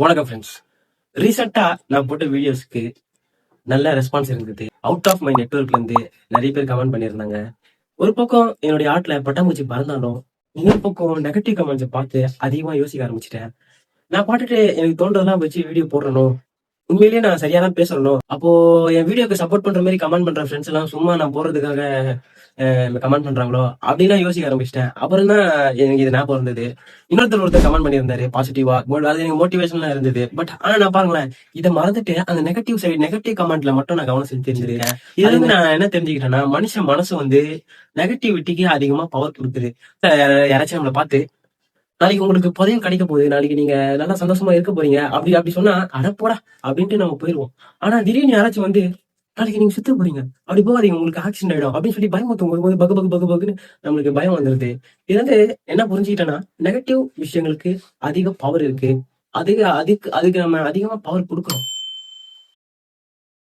வணக்கம் ஃப்ரெண்ட்ஸ். ரீசெண்டா நான் போட்ட வீடியோஸ்க்கு நல்ல ரெஸ்பான்ஸ் இருந்தது. அவுட் ஆஃப் மை நெட்வொர்க்ல இருந்து நிறைய பேர் கமெண்ட் பண்ணியிருந்தாங்க. ஒரு பக்கம் என்னுடைய ஆர்ட்ல பட்டாம்பூச்சி பறந்தாலும், இன்னொரு பக்கம் நெகட்டிவ் கமெண்ட்ஸை பார்த்து அதிகமா யோசிக்க ஆரம்பிச்சிட்டேன். நான் பாட்டுட்டு எனக்கு தோன்றதெல்லாம் வச்சு வீடியோ போடுறணும். உண்மையிலேயே நான் சரியா தான் பேசணும். அப்போ என் வீடியோக்கு சப்போர்ட் பண்ற மாதிரி கமெண்ட் பண்ற ஃப்ரெண்ட்ஸ் எல்லாம் சும்மா நான் போறதுக்காக கமெண்ட் பண்றாங்களோ அப்படின்னு யோசிக்க ஆரம்பிச்சிட்டேன். அப்புறம் தான் எனக்கு இது ஞாபகம் இருந்தது. ஒருத்தர் கமெண்ட் பண்ணியிருந்தாரு பாசிட்டிவா. அது எனக்கு மோட்டிவேஷனா இருந்தது. பட் ஆனா நான் பாருங்களேன், இதை மறந்துட்டு அந்த நெகட்டிவ் சைடு நெகட்டிவ் கமெண்ட்ல மட்டும் நான் கவனம் செலுத்தி தெரிஞ்சிருக்கேன். இதுல இருந்து நான் என்ன தெரிஞ்சுக்கிட்டேன்னா, மனுஷன் மனசு வந்து நெகட்டிவிட்டிக்கு அதிகமா பவர் கொடுக்குது. யாராச்சும் நம்மளை பார்த்து நாளைக்கு உங்களுக்கு புதையம் கிடைக்க போகுது, நாளைக்கு நீங்க நல்லா சந்தோஷமா இருக்க போறீங்க அப்படி அப்படி சொன்னா அடப்போடா அப்படின்ட்டு நம்ம போயிருவோம். ஆனா திடீர்னு யாராச்சும் வந்து நாளைக்கு நீங்க சுத்த போறீங்க, அப்படி போகாதீங்க உங்களுக்கு ஆக்சிடென்ட் ஆயிடும் அப்படின்னு சொல்லி பயமுறுத்தும் போது பகு பகு பகு பகுன்னு நம்மளுக்கு பயம் வந்துருது. இது வந்து என்ன புரிஞ்சுக்கிட்டேன்னா, நெகட்டிவ் விஷயங்களுக்கு அதிக பவர் இருக்கு. அதுக்கு அதுக்கு அதுக்கு நம்ம அதிகமா பவர் கொடுக்கணும்.